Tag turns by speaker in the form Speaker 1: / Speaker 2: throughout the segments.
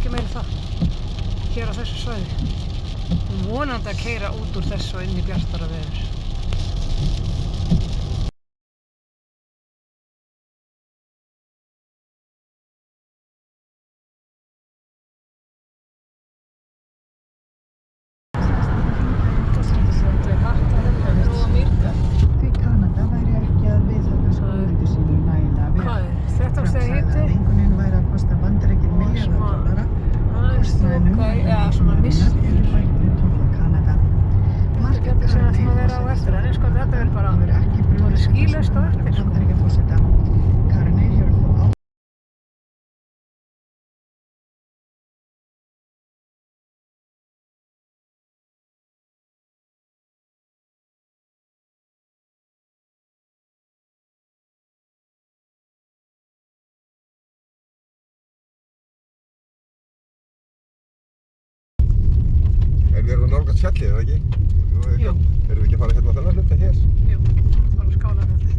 Speaker 1: ekki meira það hér á þessu svæði. Vonandi að keyra út úr þessu og inn í bjartara veður.
Speaker 2: Því Kanada væri ekki að viðhalda skóglendi sínu nægilega vel.
Speaker 1: Hvað er? Þetta var segja
Speaker 2: Trump sagði að
Speaker 1: hiti?
Speaker 2: mengunin væri að kosta Bandaríkin milljarða dollara. Kostnaðinum
Speaker 1: Já, svona mist.
Speaker 2: eru bætt við tolla Kanada. Mark
Speaker 1: Þetta sem ætlum að vera á eftir, en sko þetta verður bara
Speaker 2: hefur ekki brugðist
Speaker 1: skýlaust á eftir, sko.
Speaker 2: Bandaríkjaforseta. Carney hefur þó
Speaker 3: En við erum að nálgast fjallið, eða ekki?
Speaker 1: Jú.
Speaker 3: Erum við ekki að fara hérna á þennan hluta hér?
Speaker 1: Jú, bara Skálafjallið.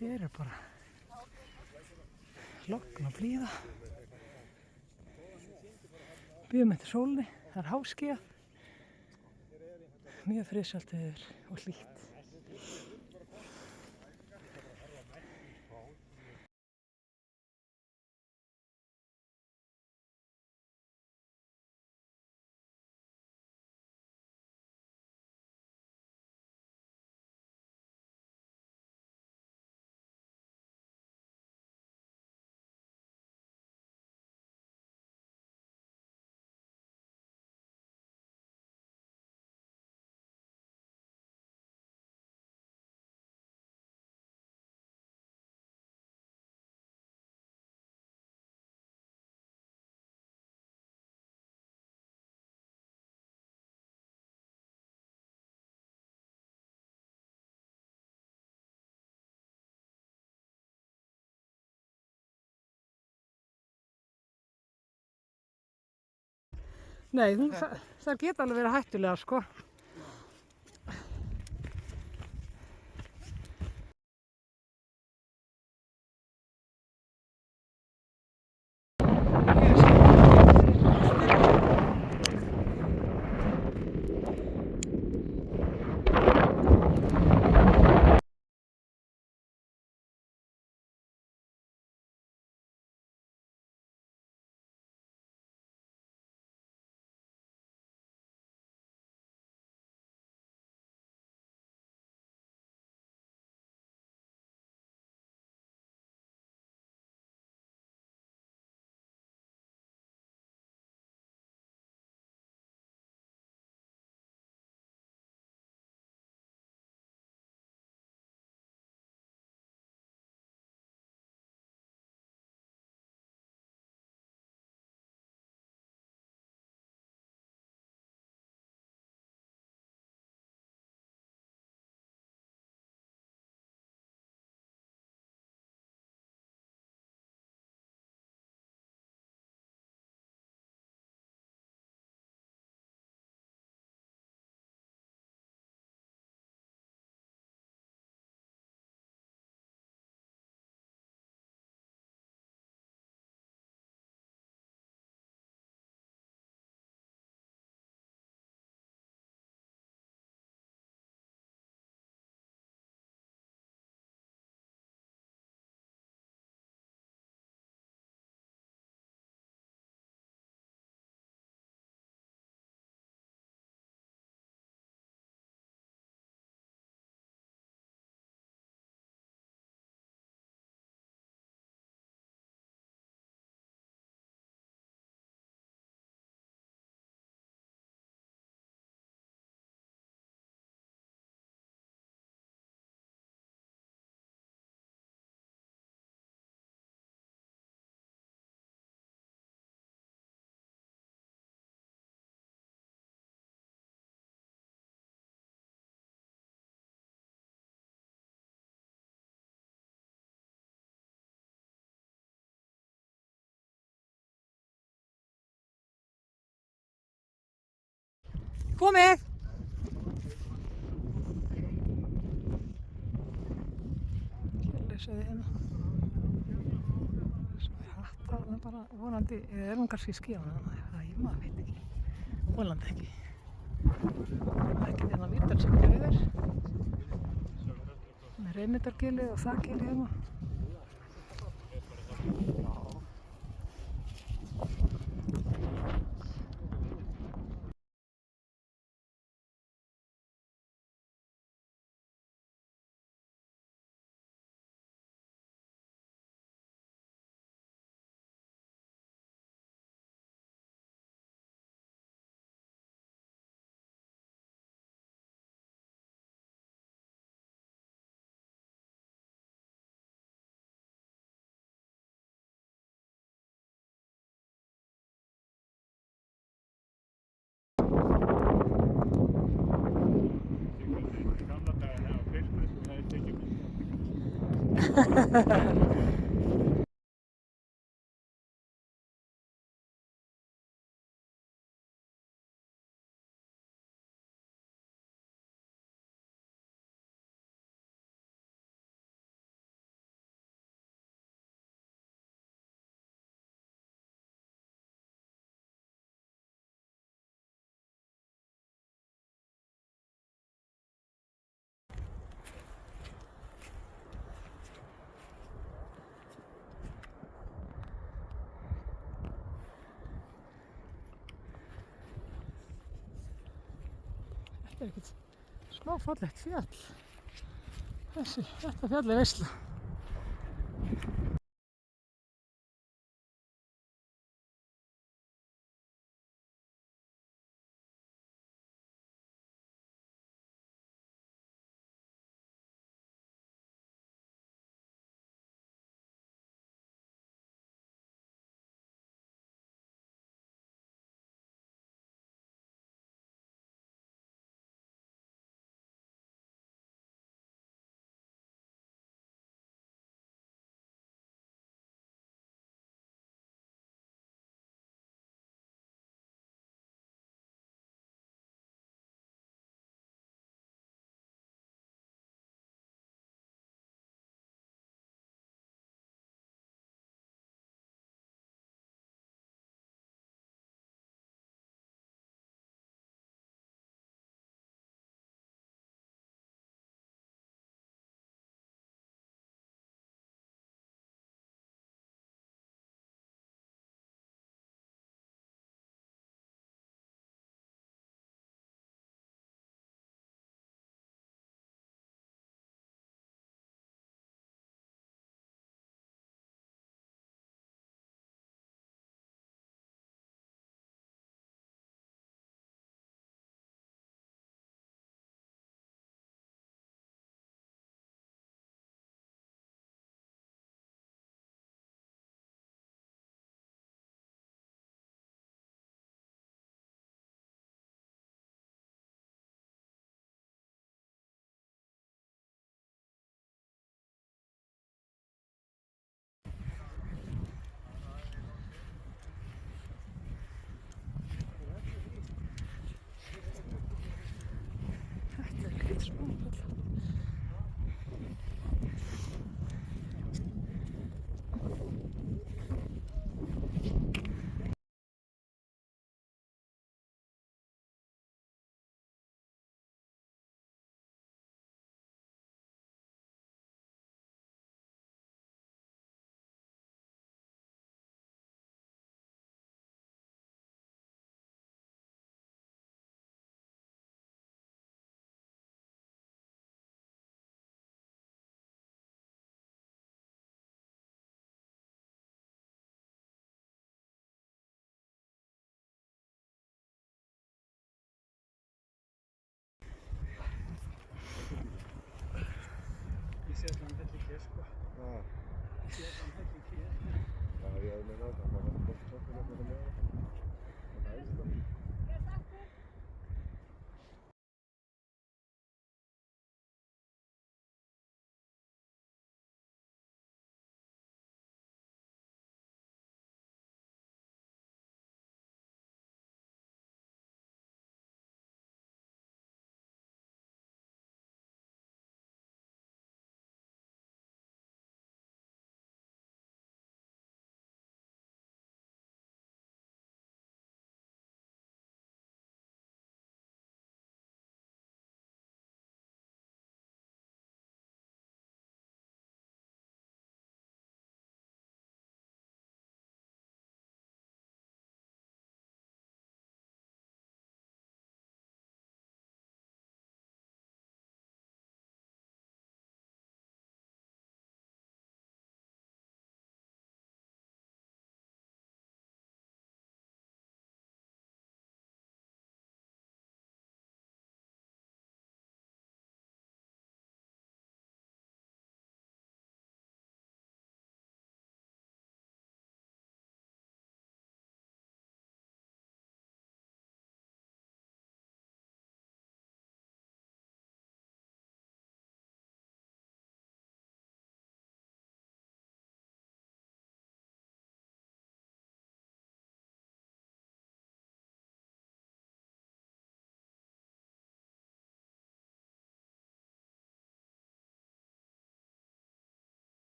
Speaker 1: Hér er bara logn og blíða. Bíðum eftir sólinni, það er háskýjað. Mjög friðsælt veður og hlýtt. Nei, það geta alveg verið hættulegar, sko. Komið! Kjellesauði hérna. Svo er hatta þarna bara vonandi, eða er hún kannski í skíðanum? Það ég maður veit ekki. Vonandi ekki. Ekki hérna Vídalsvík yfir. Með Reyndargilið og Þakgilið hérna. Þetta er ekkert smá fallegt fjall. Þetta fjall er veisla.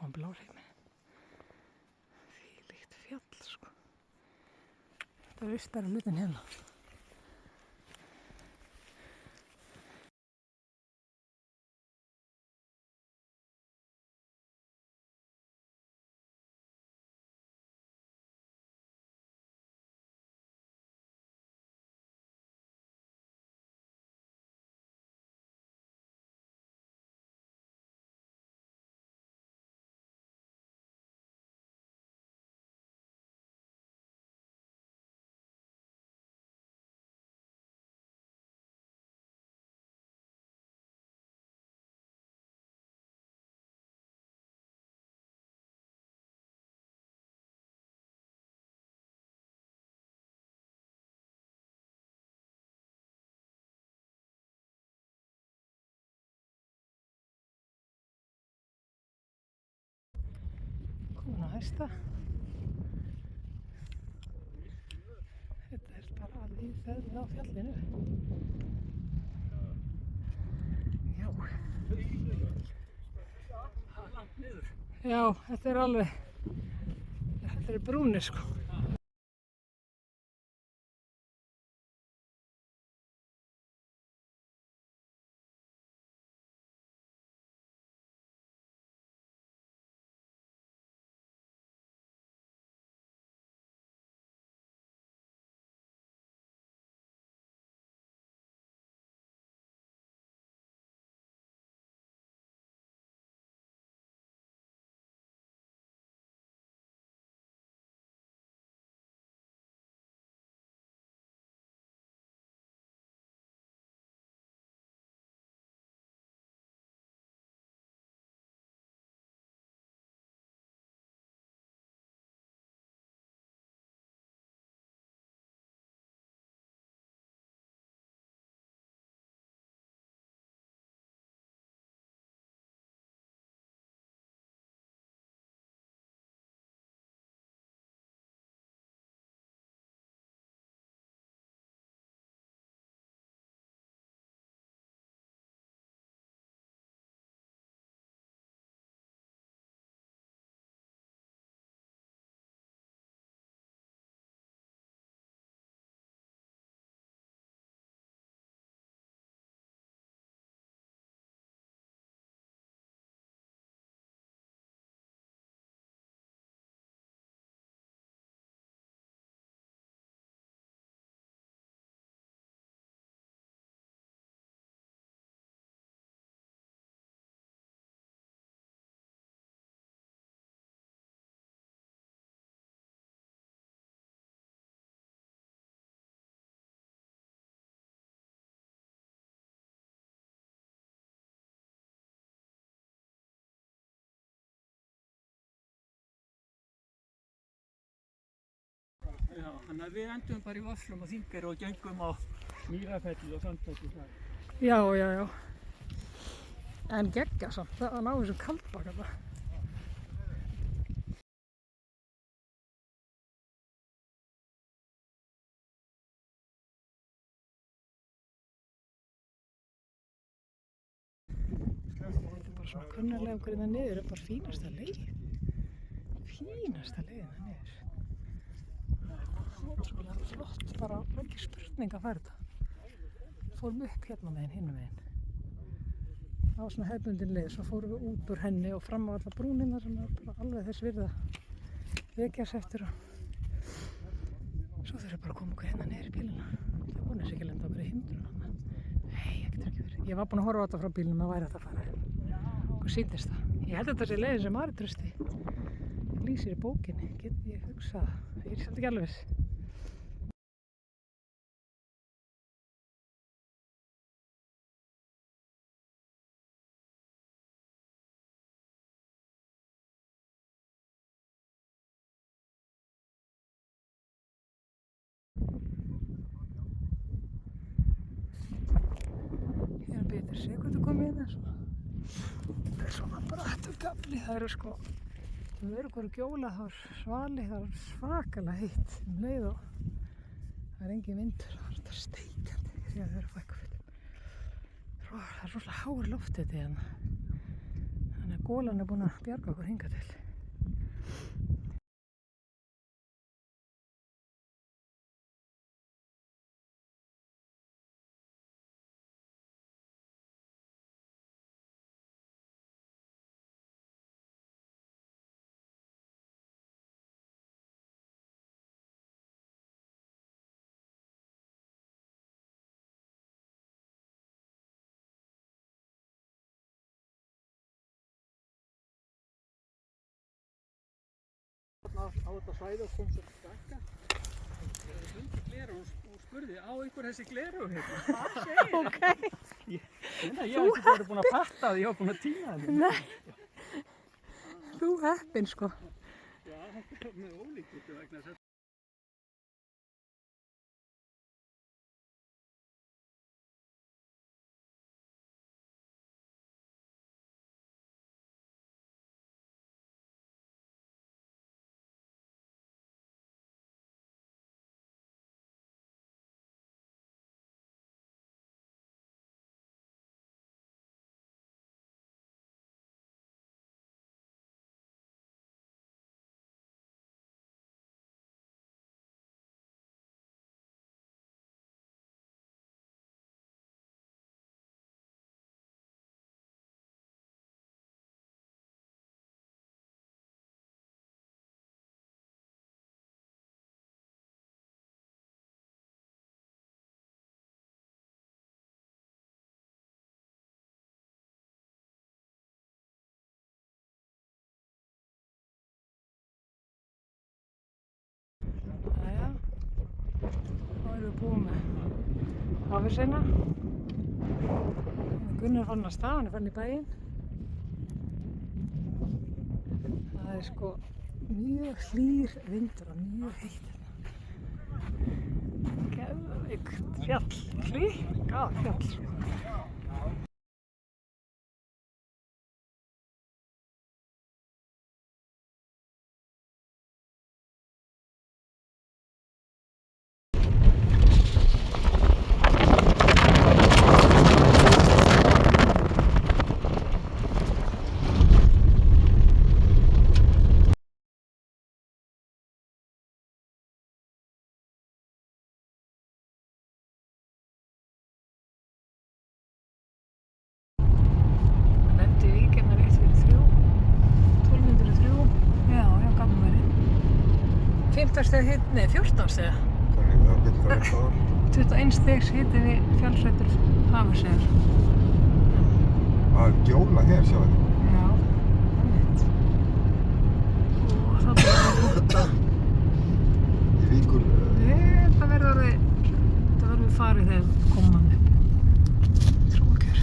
Speaker 1: kom blárheiminn. Þvílíkt fjall, sko. Þetta er austari hlutin hérna. Komin á hæsta. Þetta er bara lífið á fjallinu. Já.
Speaker 4: Það er langt niður.
Speaker 1: Já, þetta er alveg, þetta er brúnir, sko.
Speaker 4: Já, þannig að við endum bara í Vatnslum og Þingeyri og gengum á Mýrafellið og Sandfellið þar.
Speaker 1: Já, já, já. En geggja samt að ná þessu kaldbak þarna. Þetta er bara svona kunnulega okkur innan niður, þetta er bara fínasta leið. Fínasta leiðina niður. Ótrúlega flott, bara ekki spurning að færa þetta. Fórum upp hérna meginn, hinum meginn. Það var svona hefðbundin leið, svo fórum við út úr henni og fram á alla brúnina sem er bara alveg þess virði að vekjast eftir og svo þurfum við bara að koma okkur hérna niður í bíluna. Það vonið sér ekki lenda okkur í hindrun þarna. Nei, ekkert ekki verið. Ég var búin að horfa á þetta frá bílnum að væri þetta að fara. Hvað sýndist það? Ég held að þetta sé leiðin sem Mari Trausti lýsir í bókinni. Get ég hugsað það? Ég er samt ekki alveg viss. Hér er betur sekúndu komið hérna svona. Það er svona brattur gafli, það eru sko við erum hverju gjóla, það er svali, það er svakalega heitt leið og það er engin vindur, það er þetta steikandi, ég sé að það eru eitthvað. Það er rosalega hár loftið hérna, þannig að Golan er búin að bjarga okkur hingað til.
Speaker 4: Á þetta svæði og kom svo til baka. Það fundi gleru og spurði, á ykkur þessi gleru hérna? Hvað segir það?
Speaker 1: Ok.
Speaker 4: Ég hef ekki verið búin að fatta að ég hef búin að týna það.
Speaker 1: Nei. Þú heppin sko.
Speaker 4: Já, þetta er með ólíkvítu vegna þess að
Speaker 1: Jæja. Þá erum við búin með hafísina. Gunnar er farin af stað, hann er farin í bæinn. Það er sko mjög hlýr vindur og mjög heitt hérna. Geðveikt fjall, klikkað fjall sko. Nei, 14 steg.
Speaker 3: Þannig að það byrja það
Speaker 1: 21 stegs hiti við fjallsrætur Hafursegur.
Speaker 3: að gjóla hér, sjáu þið.
Speaker 1: Já, einmitt. Og það er þetta.
Speaker 3: Í Víkur.
Speaker 1: Þetta verður við farið þegar við komum hann upp. Trókjör.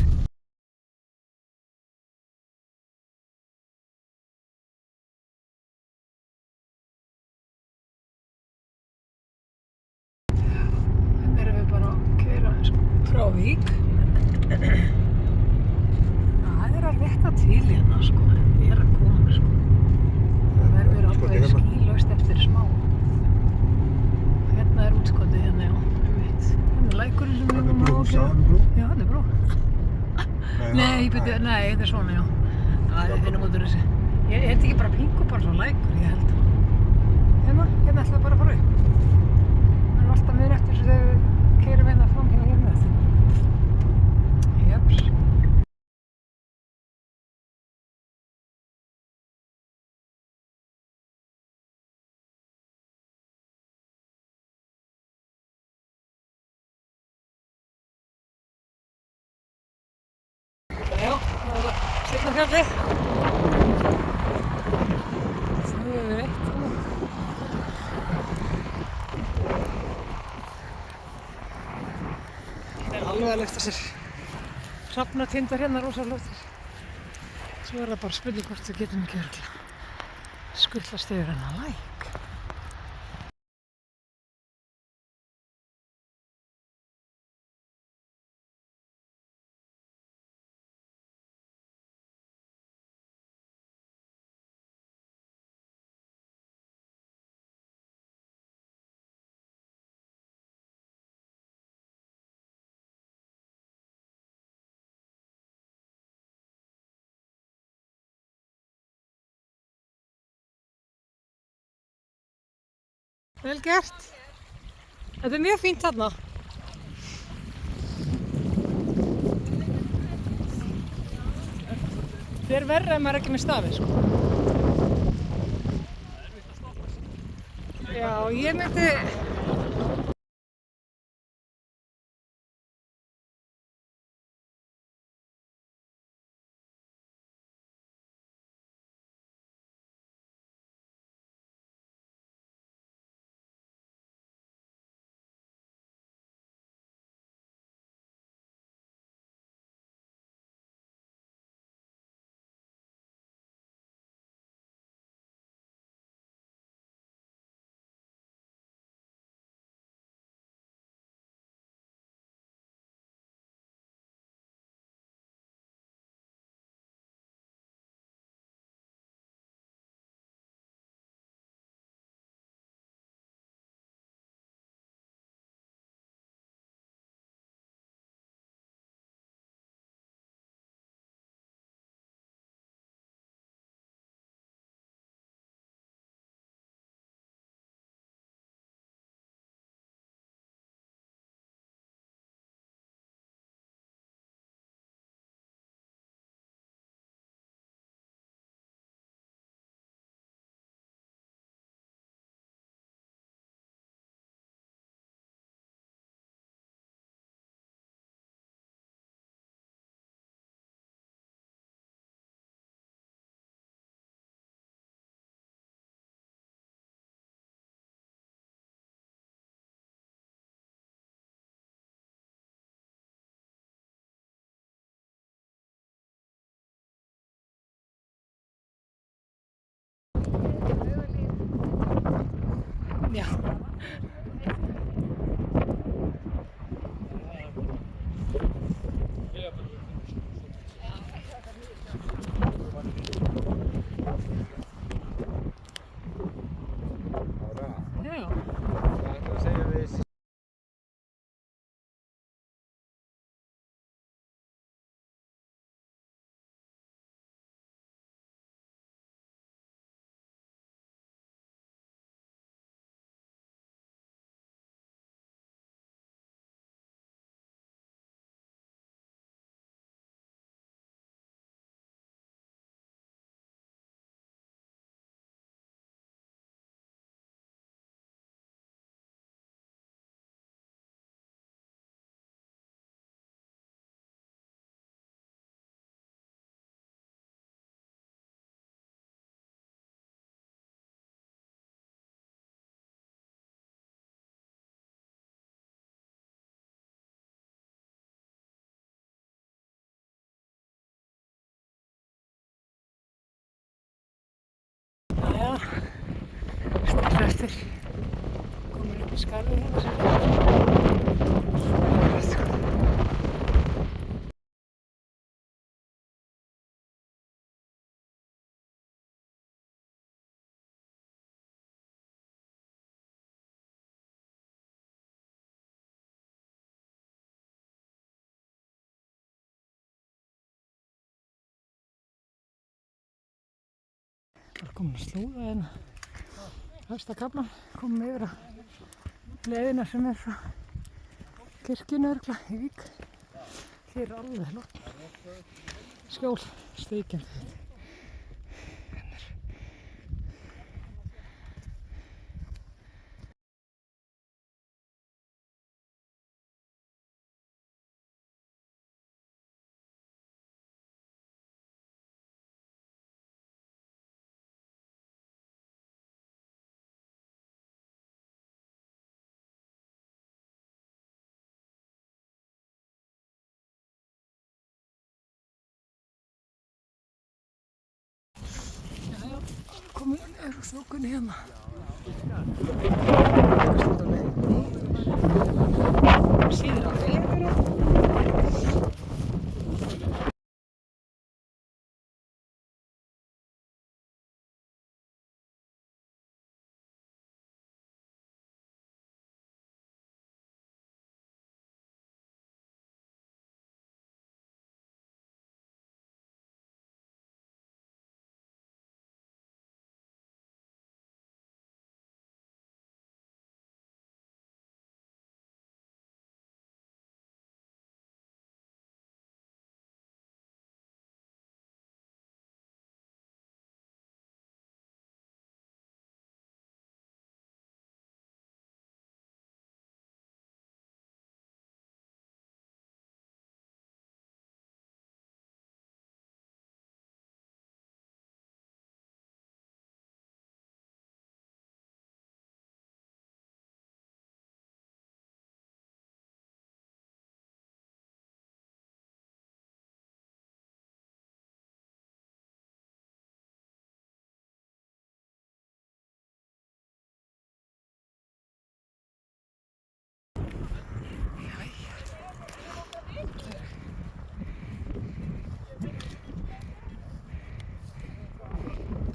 Speaker 1: Frá Vík. Það er að rétta til hérna sko, við erum að koma sko. Það verður alveg skýlaust eftir smá. Hérna er útskotið hérna, já, einmitt. Hérna er lækurinn sem við erum að ákveða. Já, þetta er brú. Nei, þetta er svona, já. Það er finnum út úr þessu. Ég heiti ekki bara pingu, bara svona lækur, ég held. Hérna ætla það bara að fara upp. Það er alltaf mjög eftir þess að þegar við keyrum hérna fram hérna hér með. Jeps. Já, það var seinna fjallið. Það hefur verið eitt. Það er alveg að lyfta sér. Hrafnatindar hérna rosalega flottir. Svo er það bara spurning hvort við getum ekki örugglega skutlast yfir hennar læk. Vel gert. Þetta er mjög fínt þarna. Þetta er verra ef maður er ekki með stafi, sko. Já, ég myndi... Já. Já.
Speaker 3: Hvað segir við?
Speaker 1: Jæja, strax eftir komin upp í skarðið hérna sem var komin að slúða hérna. Hæsta kaflan, komum yfir að leiðina sem er frá kirkjunni örugglega í Vík. Hér er alveg logn. Skjól, steikjandi. Komum yfir úr þokunni hérna. Síður á veginum.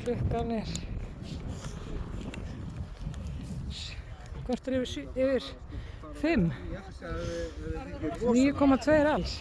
Speaker 1: Klukkan er korter yfir 5. 9,2 alls.